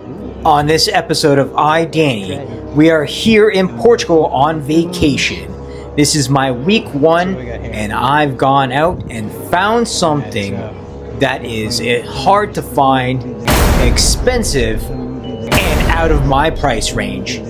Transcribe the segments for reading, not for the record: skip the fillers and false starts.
On this episode of Danny, we are here in Portugal on vacation. This is my week one, and I've gone out and found something that is hard to find, expensive, and out of my price range.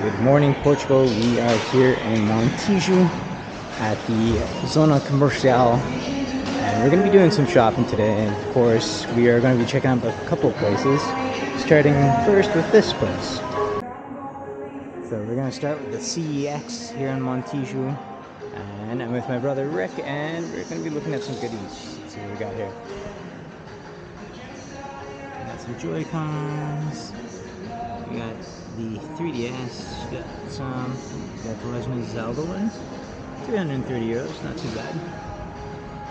Good morning, Portugal. We are here in Montijo at the Zona Comercial, and we're going to be doing some shopping today. And of course, we are going to be checking out a couple of places, starting first with this place. So we're going to start with the CEX here in Montijo, and I'm with my brother Rick, and we're going to be looking at some goodies. Let's see what we got here. We got some Joy-Cons. We got the 3DS, we got the Legend of Zelda ones, 330 euros, not too bad.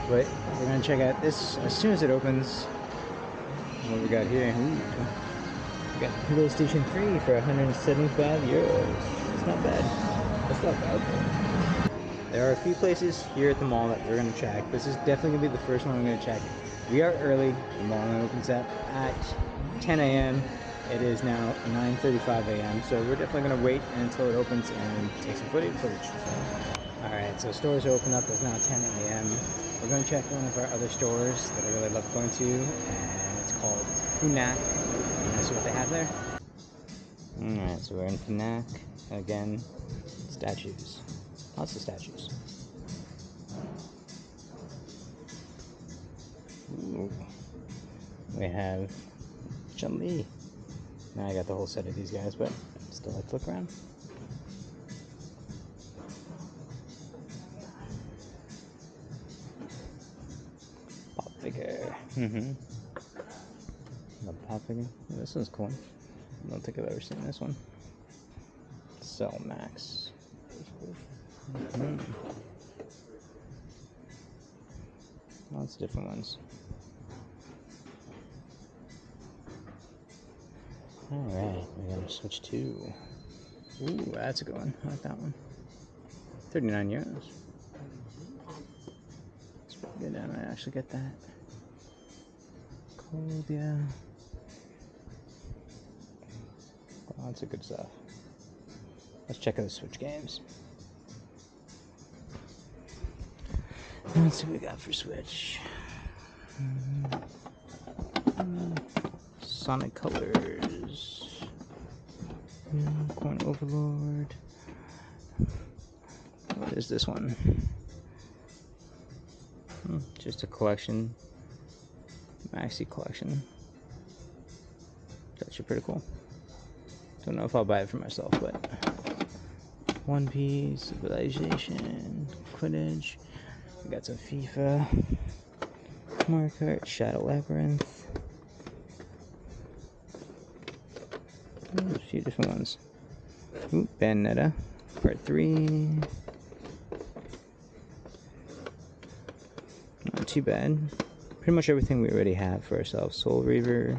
But we're gonna check out this as soon as it opens. What we got here? Ooh, we got PlayStation 3 for 175 euros. It's not bad. That's not bad. There are a few places here at the mall that we're gonna check. This is definitely gonna be the first one I'm gonna check. We are early. The mall opens up at 10 a.m. It is now 9:35 a.m. so we're definitely going to wait until it opens and take some footage. Alright, so stores are open up. It's now 10 a.m. We're going to check one of our other stores that I really love going to, and it's called Fnac. And see what they have there. Alright, so we're in Fnac. Again, statues. Lots of statues. Ooh. We have Chun-Li. Now I got the whole set of these guys, but still like to look around. Pop figure. Love pop figure. Oh, this one's cool. I don't think I've ever seen this one. Cell Max. Lots of different ones. Alright, we're going to switch to... Ooh, that's a good one. I like that one. 39 euros. It's pretty good. I might actually get that. Cold, yeah. Lots of good stuff. Let's check out the Switch games. Let's see what we got for Switch. Sonic Colors, Coin Overlord. What is this one? Just a collection, maxi collection. That's actually pretty cool. Don't know if I'll buy it for myself, but One Piece, Civilization, Quidditch. We got some FIFA, Mario Kart, Shadow Labyrinth. A few different ones. Ooh, Bayonetta, Part 3. Not too bad. Pretty much everything we already have for ourselves. Soul Reaver.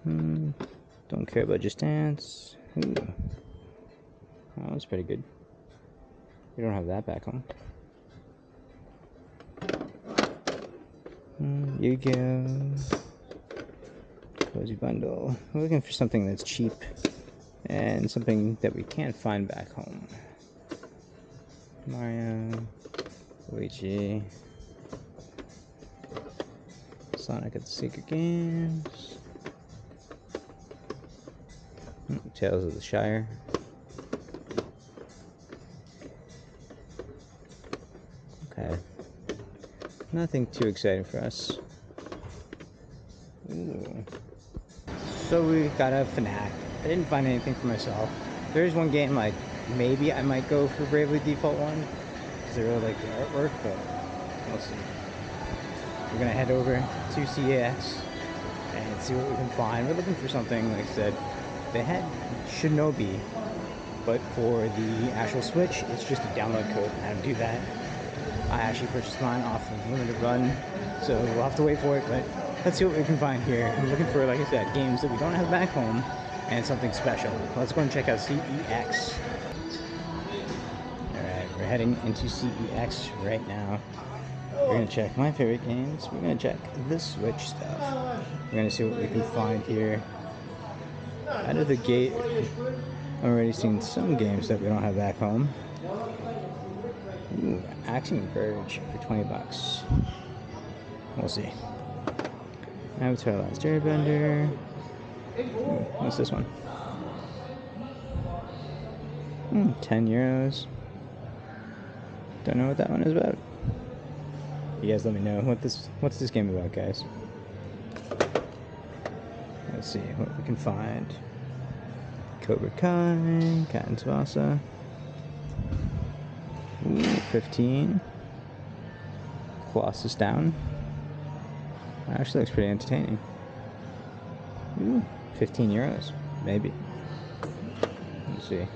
Don't care about Just Dance. Ooh. Oh, that's pretty good. We don't have that back home. Yu-Gi-Oh! Cozy bundle. We're looking for something that's cheap and something that we can't find back home. Mario, Luigi, Sonic at the Secret Games, Tales of the Shire. Okay, nothing too exciting for us. Ooh. So we got a Fnac. I didn't find anything for myself. There's one game like maybe I might go for Bravely Default 1 because I really like the artwork, but we'll see. We're gonna head over to CEX and see what we can find. We're looking for something, like I said. They had Shinobi but for the actual Switch, it's just a download code and how to do that. I actually purchased mine off of Limited Run, so we'll have to wait for it, but let's see what we can find here. I'm looking for, like I said, games that we don't have back home and something special. Let's go and check out CEX. Alright, we're heading into CEX right now. We're going to check my favorite games. We're going to check the Switch stuff. We're going to see what we can find here. Out of the gate, I'm already seeing some games that we don't have back home. Ooh, Axiom Verge for 20 bucks. We'll see. Avatar Last Airbender. Ooh, what's this one? 10 euros. Don't know what that one is about. You guys let me know what's this game about, guys. Let's see what we can find. Cobra Kai, Cat and Tsubasa. Ooh, 15. Colossus Down. Actually looks pretty entertaining. Ooh, 15 euros, maybe. Let's see.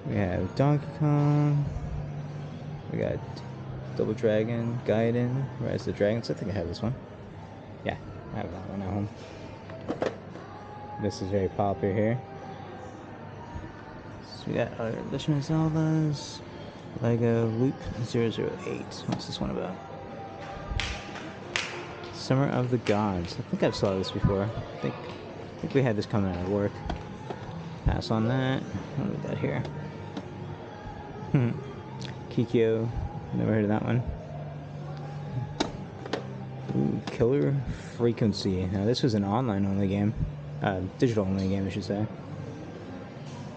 We have Donkey Kong. We got Double Dragon, Gaiden, Rise of the Dragons. I think I have this one. Yeah, I have that one at home. This is very popular here. So we got our Legend of Zelda's, Lego Loop 008. What's this one about? Summer of the Gods. I think I've saw this before. I think we had this coming out of work. Pass on that. What do we got here? Kikyo. Never heard of that one. Ooh, Killer Frequency. Now this was an online only game. Digital only game, I should say.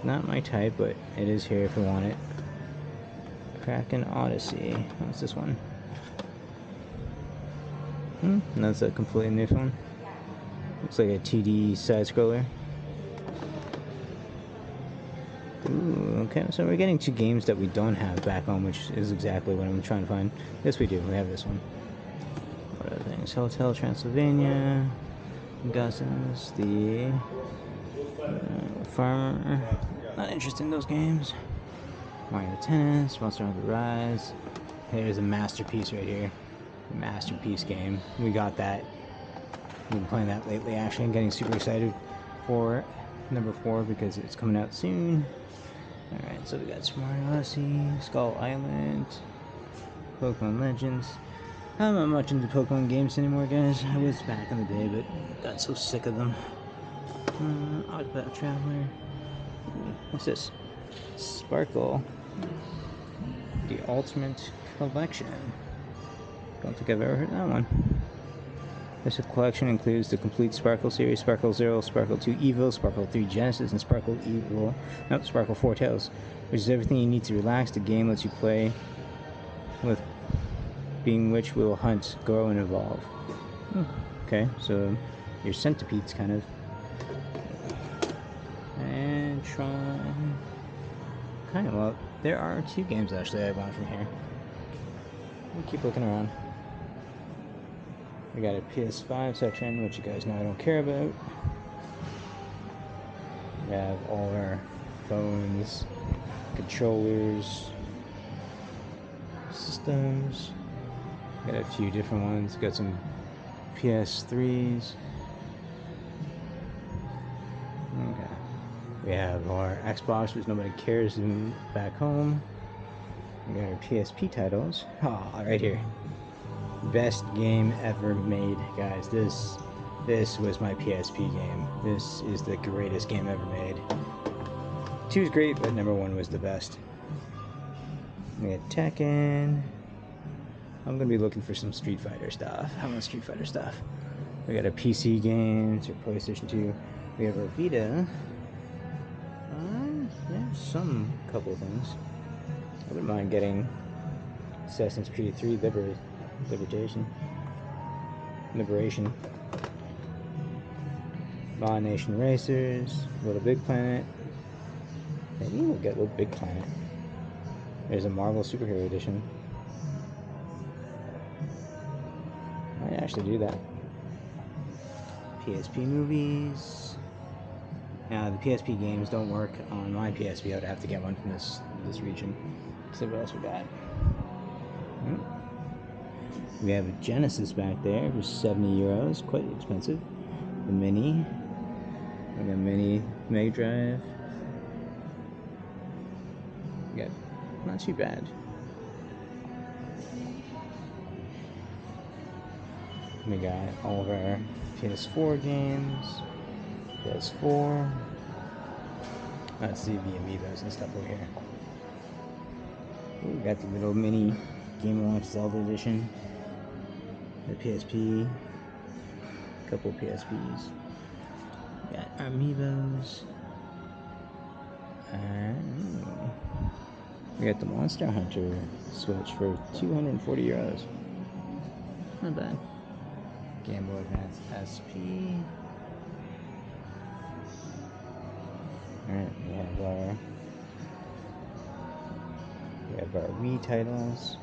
Not my type, but it is here if we want it. Kraken Odyssey. What's this one? That's a completely new one. Looks like a 2D side-scroller. Ooh, okay, so we're getting two games that we don't have back home, which is exactly what I'm trying to find. Yes, we do. We have this one. What other things? Hotel Transylvania. Gus's, the Farmer. Not interested in those games. Mario Tennis, Monster Hunter Rise. Here's a masterpiece right here. Masterpiece game. We got that. We've been playing that lately, actually. I'm getting super excited for number 4 because it's coming out soon. Alright, so we got Super Mario Odyssey, Skull Island, Pokemon Legends. I'm not much into Pokemon games anymore, guys. I was back in the day, but got so sick of them. Octopath Traveler. What's this? Sparkle. The Ultimate Collection. Don't think I've ever heard that one. This collection includes the complete Sparkle series, Sparkle 0, Sparkle 2 Evo, Sparkle 3 Genesis, and Sparkle 4 Tales, which is everything you need to relax. The game lets you play with being which will hunt, grow, and evolve. Okay, so your centipedes, kind of. And Tron. Kind of, well, there are 2 games actually I want from here. We'll keep looking around. We got a PS5 section, which you guys know I don't care about. We have all our phones, controllers, systems. Got a few different ones. Got some PS3s. Okay. We have our Xbox, which nobody cares in back home. We got our PSP titles. Right here. Best game ever made, guys. This was my PSP game. This is the greatest game ever made. 2 is great, but number 1 was the best. We got Tekken. I'm gonna be looking for some Street Fighter stuff. I want Street Fighter stuff. We got a PC games or PlayStation 2. We have our Vita. Yeah, some couple of things. I wouldn't mind getting Assassin's Creed 3 Liberation. Mon Nation Racers, Little Big Planet. Maybe we'll get Little Big Planet. There's a Marvel Superhero Edition. Might actually do that. PSP movies. Now the PSP games don't work on my PSP. I would have to get one from this region. Let's see what else we got. We have a Genesis back there for 70 euros, quite expensive. The Mini, we got Mini Mega Drive. We got not too bad. We got all of our PS4 games, PS4. Let's see the Amiibos and stuff over here. Ooh, we got the little mini Game & Watch Zelda edition. The PSP. A couple PSPs. We got Amiibos. And we got the Monster Hunter Switch for 240 euros. Not bad. Game Boy Advance SP. Alright, we have our Wii titles.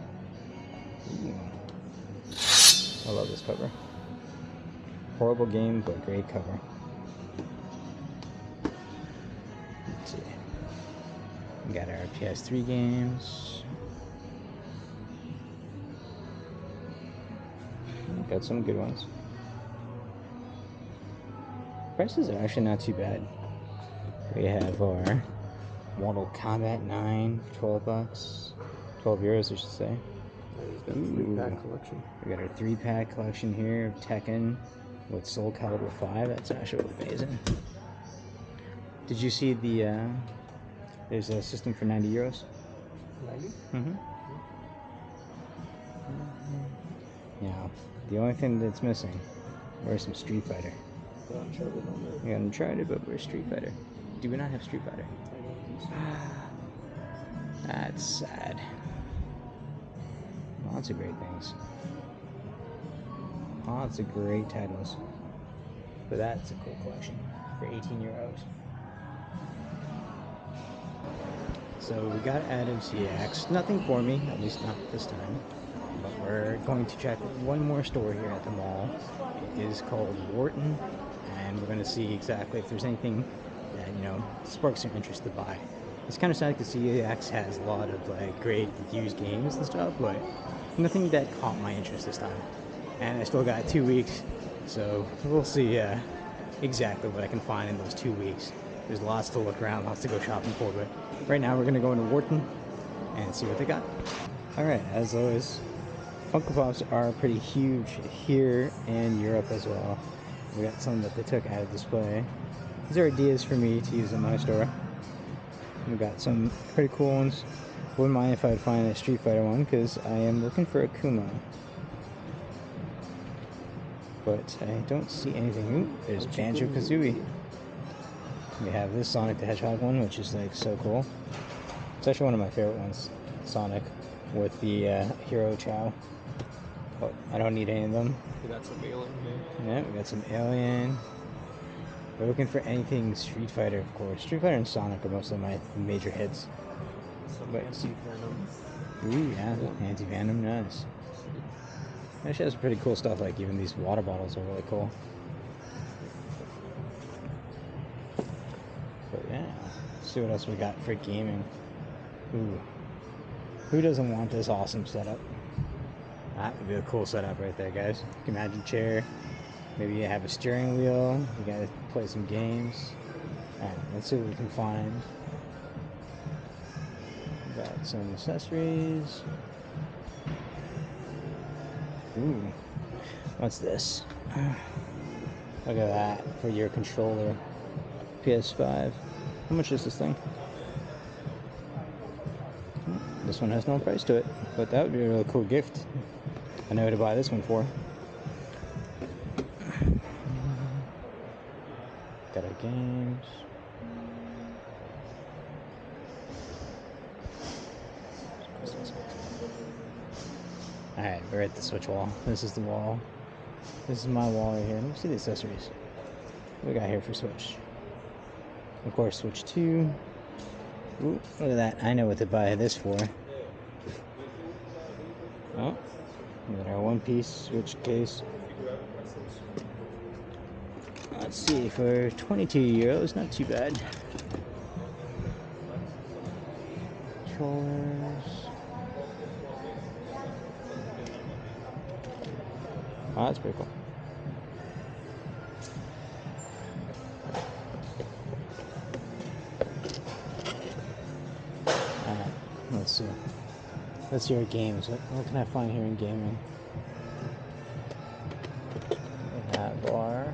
Ooh. I love this cover. Horrible game, but great cover. Let's see. We got our PS3 games. Got some good ones. Prices are actually not too bad. We have our Mortal Kombat 9 for 12 bucks. 12 euros, I should say. Ooh. 3-pack collection. We got our 3-pack collection here of Tekken with Soul Calibur 5. That's actually amazing. Did you see the, there's a system for 90 euros? 90? Mm-hmm. Yeah. The only thing that's missing, where's some Street Fighter? Got Uncharted on there. We got Uncharted, but where's Street Fighter? Do we not have Street Fighter? I don't think so. That's sad. Lots of great things. Lots of great titles. But that's a cool collection for 18 euros. So we got added CX. Nothing for me, at least not this time. But we're going to check one more store here at the mall. It is called Wharton, and we're going to see exactly if there's anything that, you know, sparks your interest to buy. It's kind of sad because CX has a lot of like great used games and stuff, but nothing that caught my interest this time. And I still got 2 weeks, so we'll see exactly what I can find in those 2 weeks. There's lots to look around, lots to go shopping for, but right now we're going to go into Wharton and see what they got. Alright, as always, Funko Pops are pretty huge here in Europe as well. We got some that they took out of display. These are ideas for me to use in my store. We got some pretty cool ones. Wouldn't mind if I'd find a Street Fighter one, because I am looking for a Kuma. But I don't see anything. Ooh, there's Banjo-Kazooie. We have this Sonic the Hedgehog one, which is like so cool. It's actually one of my favorite ones, Sonic, with the Hero Chow. But I don't need any of them. We got some Alien here. Yeah, we got some Alien. We're looking for anything Street Fighter, of course. Street Fighter and Sonic are most of my major hits. Some But Anti-Venom. ooh, yeah, Anti-Venom, nice. Actually has some pretty cool stuff, like even these water bottles are really cool. But yeah, let's see what else we got for gaming. Ooh, who doesn't want this awesome setup? That would be a cool setup right there, guys. You can imagine a chair. Maybe you have a steering wheel. You gotta play some games. Alright, let's see what we can find. We got some accessories. Ooh, what's this? Look at that for your controller. PS5. How much is this thing? This one has no price to it, but that would be a really cool gift. I know who to buy this one for. Got our games. Alright, we're at the Switch wall. This is the wall. This is my wall right here. Let me see the accessories. What we got here for Switch? Of course, Switch 2. Ooh, look at that. I know what to buy this for. Oh, we got our one-piece Switch case. Let's see, for 22 euros, not too bad. Controllers. Oh, that's pretty cool. Alright, let's see. Let's see our games. What can I find here in gaming? That bar.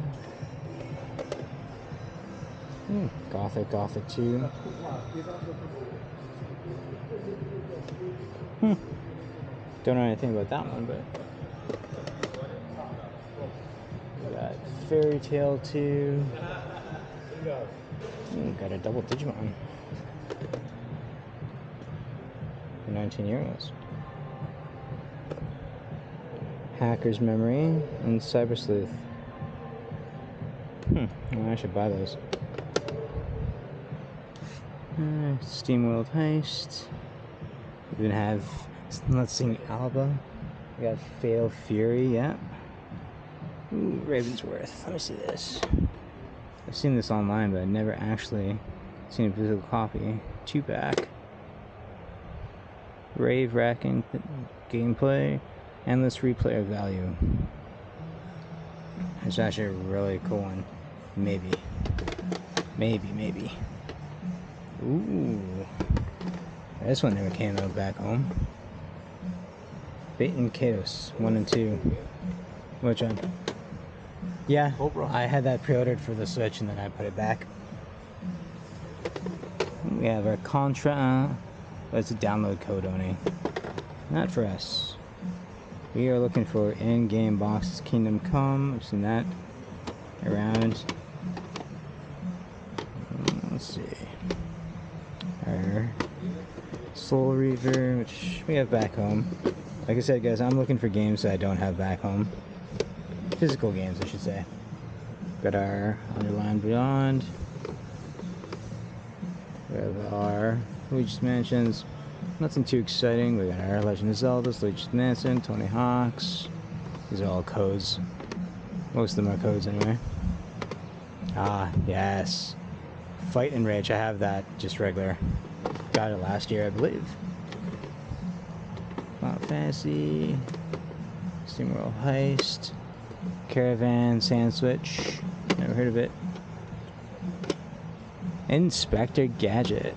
Gothic 2. Don't know anything about that one, but we got Fairy Tale 2. Got a double Digimon for 19 euros. Hacker's Memory and Cyber Sleuth. I should buy those. Steam World Heist. We even have Let's Sing Alba. We got Fatal Fury, yeah. Ooh, Ravensworth. Let me see this. I've seen this online, but I've never actually seen a physical copy. 2-pack. Rave racking gameplay. Endless replay value. It's actually a really cool one. Maybe. Ooh. This one never came out back home. Bait and Chaos 1 and 2. Which one? Yeah, I had that pre-ordered for the Switch and then I put it back. We have our Contra. But it's a download code only. Not for us. We are looking for in-game boxes. Kingdom Come. I've seen that around. Let's see. Our Soul Reaver, which we have back home. Like I said, guys, I'm looking for games that I don't have back home. Physical games, I should say. Got our Underline Beyond. We have our Luigi's Mansions. Nothing too exciting. We got our Legend of Zelda, Luigi's Mansion, Tony Hawk's. These are all codes. Most of them are codes anyway. Ah, yes. Fight and Rage. I have that, just regular. Got it last year, I believe. Final Fantasy. SteamWorld Heist. Caravan, Sand Switch. Never heard of it. Inspector Gadget.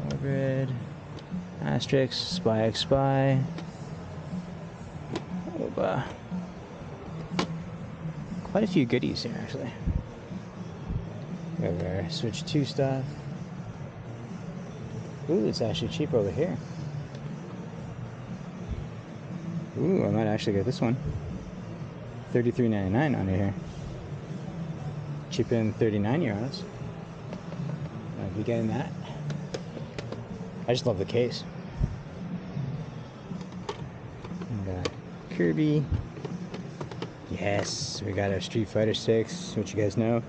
Orbit. Asterix. Spy X Spy. Oba. Quite a few goodies here, actually. We have our Switch 2 stuff. Ooh, it's actually cheaper over here. Ooh, I might actually get this one. $33.99 on here. Cheaper than 39 euros. I'll be getting that. I just love the case. We got Kirby. Yes, we got our Street Fighter 6, which you guys know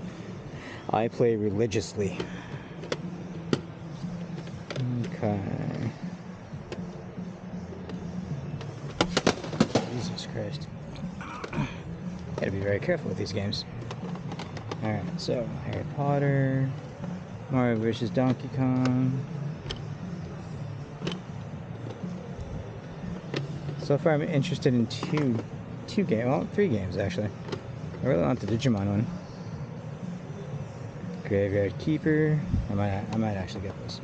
I play religiously. Okay. Jesus Christ. Gotta be very careful with these games. Alright, so Harry Potter, Mario vs. Donkey Kong. So far I'm interested in two games, well, 3 games actually. I really want the Digimon one. Graveyard Keeper. I might actually get this.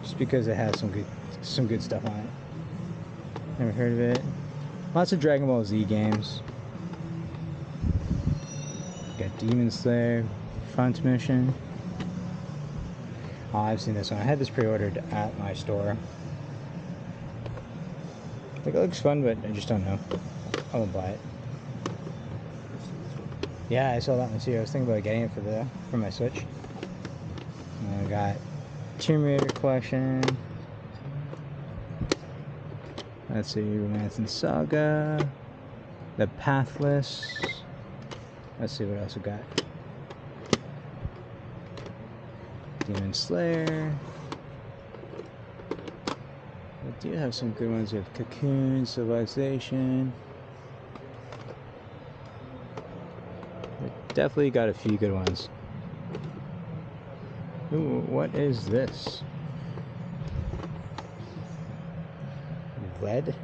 Just because it has some good stuff on it. Never heard of it. Lots of Dragon Ball Z games. Got Demon Slayer, Front Mission. Oh, I've seen this one. I had this pre-ordered at my store. I think it looks fun, but I just don't know. I won't buy it. Yeah, I saw that one too. I was thinking about getting it for my Switch. And I got Tomb Raider collection. Let's see, Romance and Saga. The Pathless. Let's see what else we got. Demon Slayer. We do have some good ones. We have Cocoon, Civilization. definitely got a few good ones. Ooh, what is this? Ved?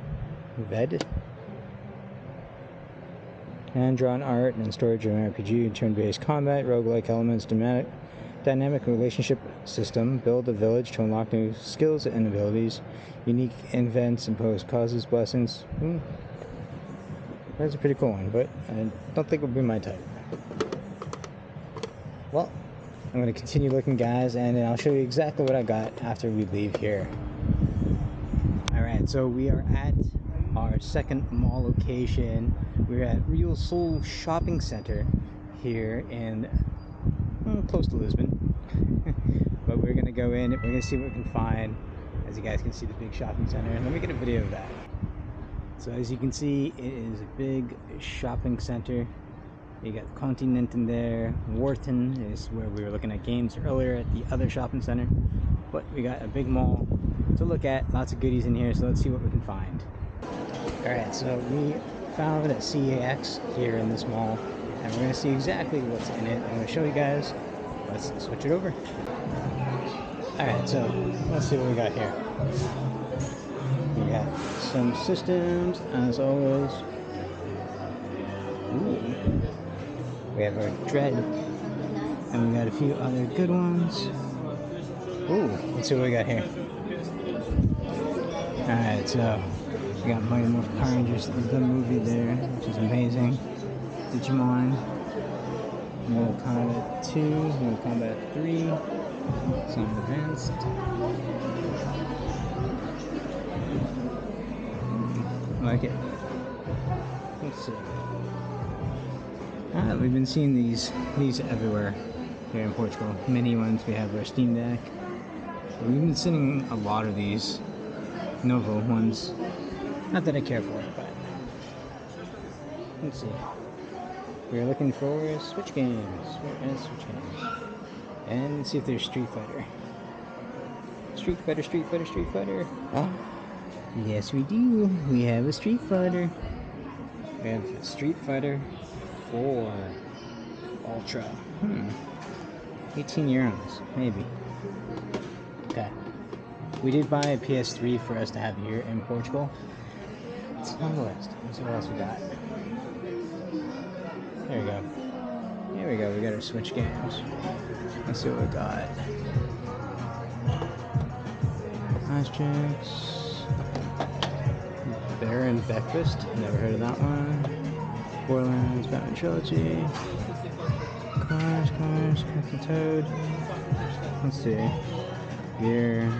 Hand-drawn art and story-driven RPG, turn-based combat, roguelike elements, dynamic relationship system, build a village to unlock new skills and abilities, unique events, impose causes, blessings. That's a pretty cool one, but I don't think it would be my type. Well, I'm going to continue looking, guys, and then I'll show you exactly what I got after we leave here. Alright, so we are at our second mall location. We're at Real Soul Shopping Center here in close to Lisbon. But we're gonna go in, we're gonna see what we can find. As you guys can see, the big shopping center. Let me get a video of that. So as you can see, it is a big shopping center. You got Continent in there. Wharton is where we were looking at games earlier at the other shopping center. But we got a big mall to look at, lots of goodies in here, so let's see what we can find. Alright, so we found a CAX here in this mall, and we're going to see exactly what's in it. I'm going to show you guys. Let's switch it over. Alright, so let's see what we got here. We got some systems, as always. Ooh. We have our Dread, and we got a few other good ones. Ooh, let's see what we got here. Alright, so we got Mighty Morphin Power Rangers, the movie there, which is amazing. Digimon, Mortal Kombat 2, Mortal Kombat 3, some advanced. I like it. Let's see. We've been seeing these everywhere here in Portugal. Many ones. We have our Steam Deck. We've been seeing a lot of these Novo ones. Not that I care for it, but let's see. We're looking for Switch games. Where is Switch games? And let's see if there's Street Fighter. Street Fighter. Oh, yes, we do. We have a Street Fighter. We have Street Fighter 4 Ultra. 18 euros, maybe. Okay. We did buy a PS3 for us to have here in Portugal. It's on the list. Let's see what else we got. There we go. Here we go. We got our Switch games. Let's see what we got. Asterix. Baron Breakfast. Never heard of that one. Borderlands, Batman Trilogy. Cars, Captain Toad. Let's see. Here.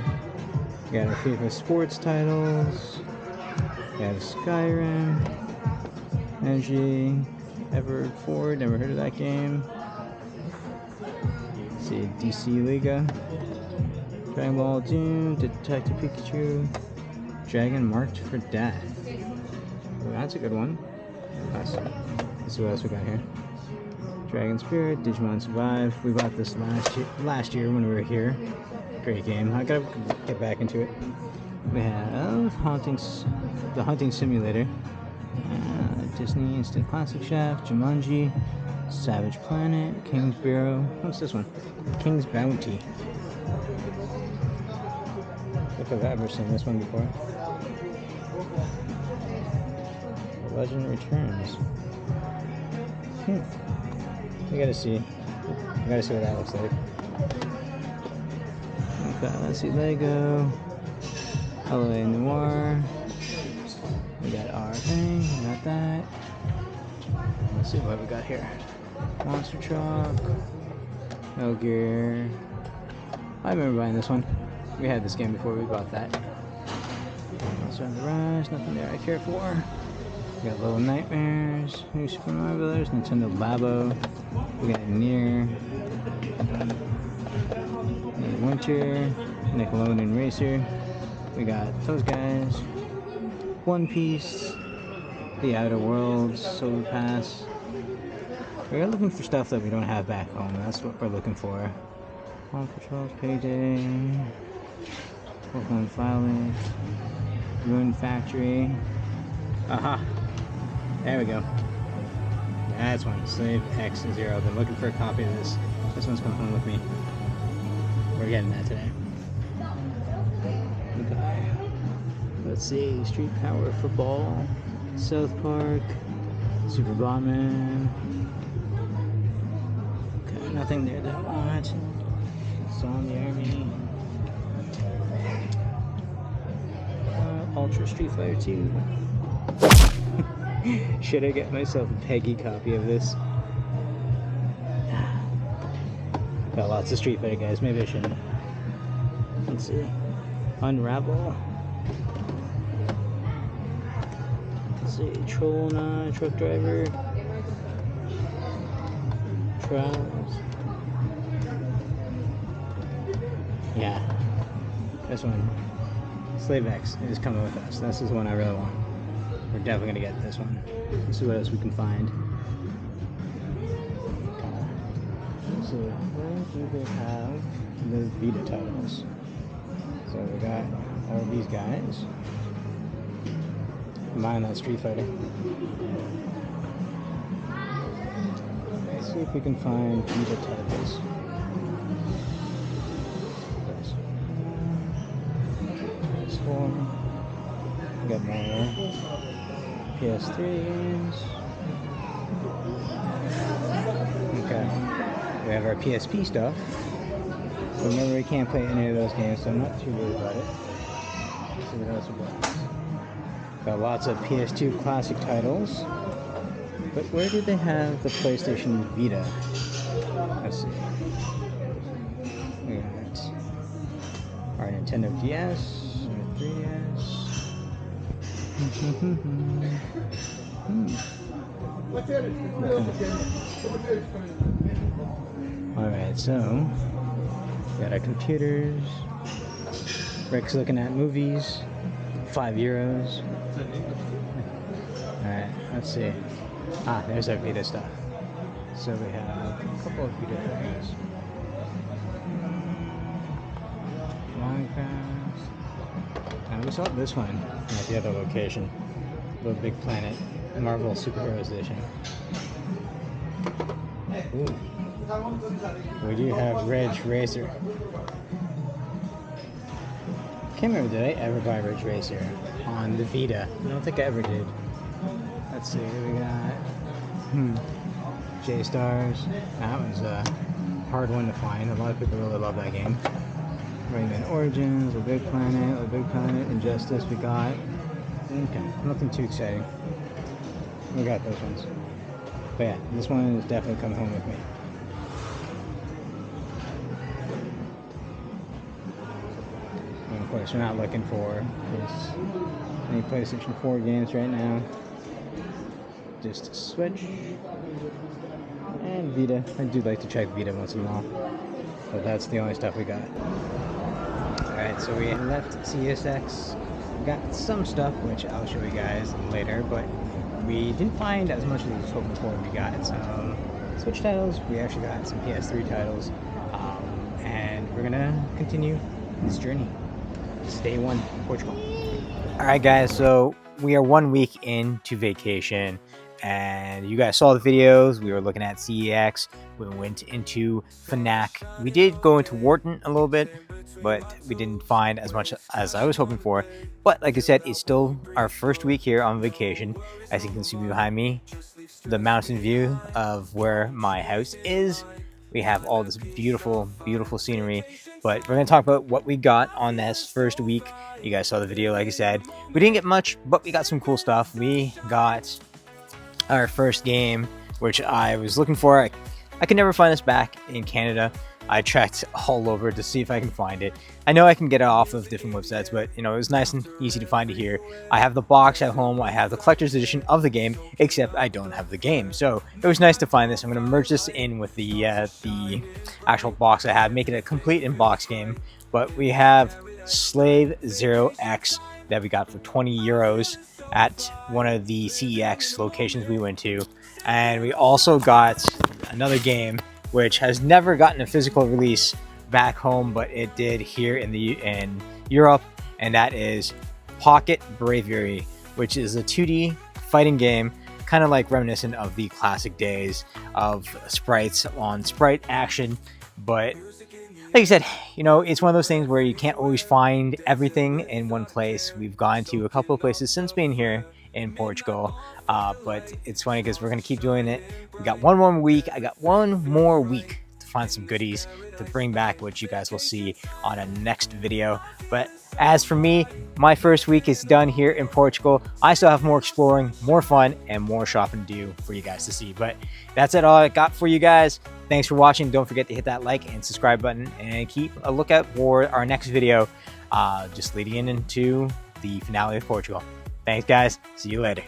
We got our FIFA sports titles. We have Skyrim. Energy. Ever Ford, never heard of that game. Let's see, DC Liga. Dragon Ball Doom, Detective Pikachu. Dragon Marked for Death. Oh, that's a good one. Let's see what else we got here. Dragon Spirit, Digimon Survive. We bought this last year when we were here. Great game. I gotta get back into it. We have the Hunting Simulator. Disney Instant Classic Chef, Jumanji, Savage Planet, King's Bureau. What's this one? King's Bounty. If I've ever seen this one before. The Legend Returns. We gotta see. We gotta see what that looks like. Okay, let's see. Lego. LA Noir. We got our thing. We got that. Let's see what we got here. Monster Truck. Metal Gear. I remember buying this one. We had this game before we bought that. Monster on the Rise. Nothing there I care for. We got Little Nightmares. New Super Mario Brothers. Nintendo Labo. We got Nier. Winter. Nickelodeon Racer. We got those guys. One Piece. The Outer Worlds. Soul Pass. We're looking for stuff that we don't have back home. That's what we're looking for. Paw Patrol, Payday. Pokemon Filing. Rune Factory. Aha! There we go. That's one. Slave X Zero. I've been looking for a copy of this. This one's coming home with me. We're getting that today. Okay. Let's see. Street Power Football. South Park. Super Bomberman. Okay, nothing there that I want. Saw the Army. Ultra Street Fighter 2. Should I get myself a Peggy copy of this? Got lots of Street Fighter guys, maybe I shouldn't. Let's see. Unravel. Let's see. Trollna, Truck Driver. Trials. Yeah. This one. Slave X is coming with us. This is the one I really want. We're definitely gonna get this one. Let's see what else we can find. So where do they have the Vita titles? So we got all of these guys. Combine that Street Fighter. Let's see if we can find Vita titles. There's 4. We got more PS3 games. Okay. We have our PSP stuff. So remember, we can't play any of those games, so I'm not too worried about it. Let's see what else we got. Got lots of PS2 classic titles. But where do they have the PlayStation Vita? Let's see. We got our Nintendo DS, our 3DS. Alright, so we got our computers. Rick's looking at movies. €5. Alright, let's see. Ah, there's our Vita stuff. So we have a couple of Vita things. Minecraft. And we saw this one at the other location. The Big Planet Marvel Superheroes Edition. Ooh. We do have Ridge Racer. Can't remember, did I ever buy Ridge Racer on the Vita? I don't think I ever did. Let's see, we got J-Stars. That one's a hard one to find. A lot of people really love that game. Rayman Origins, The Big Planet, Injustice we got. Okay, nothing too exciting. We got those ones. But yeah, this one is definitely coming home with me. And of course, we're not looking for any PlayStation 4 games right now. Just Switch and Vita. I do like to check Vita once in a while, but that's the only stuff we got. Alright, so we left CSX. We got some stuff, which I'll show you guys later, but we didn't find as much as I was hoping for. We got some Switch titles, we actually got some PS3 titles, and we're gonna continue this journey. It's day 1, Portugal. Alright guys, so we are 1 week into vacation, and you guys saw the videos. We were looking at CEX, we went into Fnac, we did go into Wharton a little bit, but we didn't find as much as I was hoping for. But like I said, it's still our first week here on vacation. As you can see behind me, the mountain view of where my house is. We have all this beautiful, beautiful scenery, but we're going to talk about what we got on this first week. You guys saw the video, like I said. We didn't get much, but we got some cool stuff. We got our first game, which I was looking for. I could never find this back in Canada. I tracked all over to see if I can find it. I know I can get it off of different websites, but you know, it was nice and easy to find it here. I have the box at home. I have the collector's edition of the game, except I don't have the game. So it was nice to find this. I'm going to merge this in with the actual box I have, make it a complete in-box game. But we have Slave Zero X that we got for €20 at one of the CEX locations we went to. And we also got another game which has never gotten a physical release back home, but it did here in Europe, and that is Pocket Bravery, which is a 2D fighting game kind of like reminiscent of the classic days of sprites on sprite action. But like I said, it's one of those things where you can't always find everything in one place. We've gone to a couple of places since being here in Portugal, but it's funny because we're going to keep doing it. We got one more week. I got one more week to find some goodies to bring back, which you guys will see on a next video. But as for me, my first week is done here in Portugal. I still have more exploring, more fun, and more shopping to do for you guys to see. But that's all I got for you guys. Thanks for watching. Don't forget to hit that like and subscribe button, and keep a lookout for our next video, just leading into the finale of Portugal. Thanks, guys. See you later.